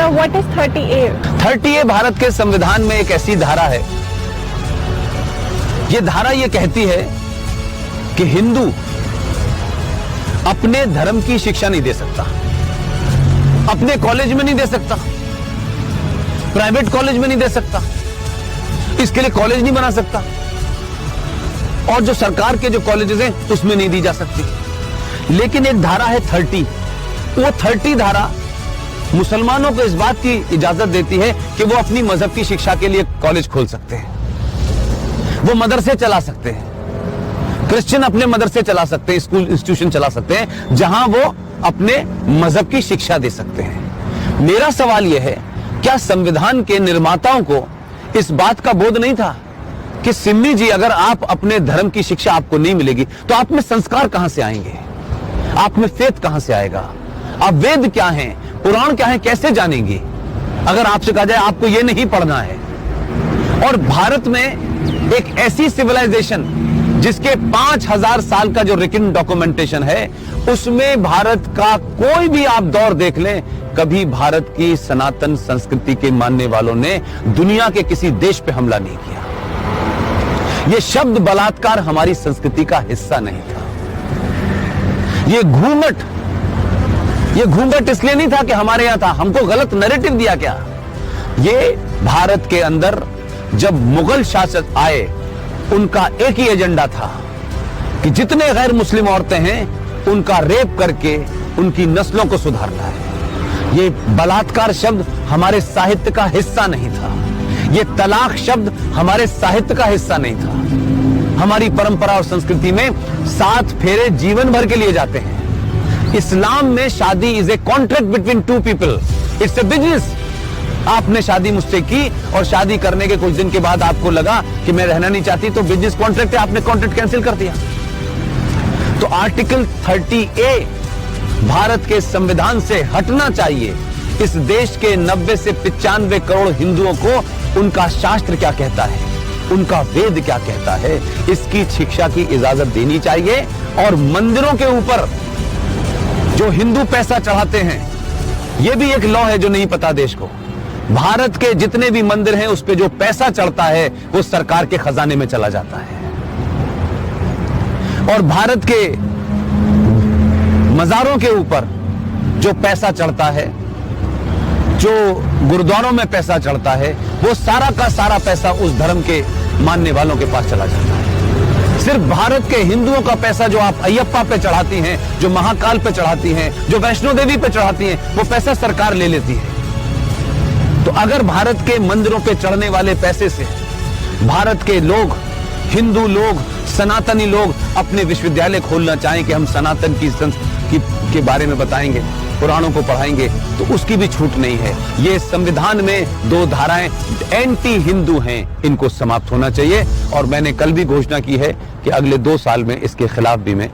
Sir, what is 30A? 30A Bharat के संविधान में एक ऐसी धारा है, ये धारा ये कहती है कि हिंदू अपने धर्म की शिक्षा नहीं दे सकता, अपने कॉलेज में नहीं दे सकता, प्राइवेट कॉलेज में नहीं दे सकता, इसके लिए कॉलेज नहीं बना सकता, और जो सरकार के जो कॉलेजेस हैं उसमें नहीं दी जा सकती। लेकिन एक धारा है 30, वो 30 धारा मुसलमानों को इस बात की इजाजत देती है कि वो अपनी मजहब की शिक्षा के लिए कॉलेज खोल सकते हैं, वो मदरसे चला सकते हैं, क्रिश्चियन अपने मदरसे चला सकते हैं, स्कूल इंस्टीट्यूशन चला सकते हैं, जहां वो अपने मजहब की शिक्षा दे सकते हैं। मेरा सवाल यह है, क्या संविधान के निर्माताओं को इस बात का बोध नहीं था कि सिम्मी जी, अगर आप अपने धर्म की शिक्षा आपको नहीं मिलेगी तो आप में संस्कार कहां से आएंगे, आप में फेथ कहां से आएगा, आप वेद क्या हैं, पुराण क्या है, कैसे जानेंगे अगर आपसे कहा जाए आपको यह नहीं पढ़ना है। और भारत में एक ऐसी सिविलाइजेशन जिसके 5000 साल का जो रिटन डॉक्यूमेंटेशन है, उसमें भारत का कोई भी आप दौर देख लें, कभी भारत की सनातन संस्कृति के मानने वालों ने दुनिया के किसी देश पे हमला नहीं किया। यह शब्द बलात्कार हमारी संस्कृति का हिस्सा नहीं था। ये घूंघट इसलिए नहीं था कि हमारे यहां था, हमको गलत नैरेटिव दिया क्या। ये भारत के अंदर जब मुगल शासक आए, उनका एक ही एजेंडा था कि जितने गैर मुस्लिम औरतें हैं उनका रेप करके उनकी नस्लों को सुधारना है। ये बलात्कार शब्द हमारे साहित्य का हिस्सा नहीं था, ये तलाक शब्द हमारे साहित्य का हिस्सा नहीं था। हमारी परंपरा और संस्कृति में 7 फेरे जीवन भर के लिए जाते हैं। इस्लाम में शादी is a contract between 2 people, it's a business. आपने शादी मुझसे की और शादी करने के कुछ दिन के बाद आपको लगा कि मैं रहना नहीं चाहती, तो बिजनेस कॉन्ट्रैक्ट है, आपने कॉन्ट्रैक्ट कैंसिल कर दिया। तो आर्टिकल 30A भारत के संविधान से हटना चाहिए। इस देश के 90 से 95 करोड़ हिंदुओं को उनका शास्त्र क्या कहता है, उनका वेद क्या कहता है, इसकी शिक्षा की इजाजत देनी चाहिए। और मंदिरों के ऊपर जो हिंदू पैसा चढ़ाते हैं, यह भी एक लॉ है जो नहीं पता देश को। भारत के जितने भी मंदिर हैं उस पे जो पैसा चढ़ता है वो सरकार के खजाने में चला जाता है। और भारत के मजारों के ऊपर जो पैसा चढ़ता है, जो गुरुद्वारों में पैसा चढ़ता है, वो सारा का सारा पैसा उस धर्म के मानने वालों के पास चला जाता है। सिर्फ भारत के हिंदुओं का पैसा जो आप अयप्पा पे चढ़ाती हैं, जो महाकाल पे चढ़ाती हैं, जो वैष्णो देवी पे चढ़ाती हैं, वो पैसा सरकार ले लेती है। तो अगर भारत के मंदिरों पे चढ़ने वाले पैसे से भारत के लोग, हिंदू लोग, सनातनी लोग अपने विश्वविद्यालय खोलना चाहें कि हम सनातन की संस्कृति के बारे में बताएंगे, पुराणों को पढ़ाएंगे, तो उसकी भी छूट नहीं है। ये संविधान में 2 धाराएं एंटी हिंदू हैं, इनको समाप्त होना चाहिए। और मैंने कल भी घोषणा की है कि अगले 2 साल में इसके खिलाफ भी मैं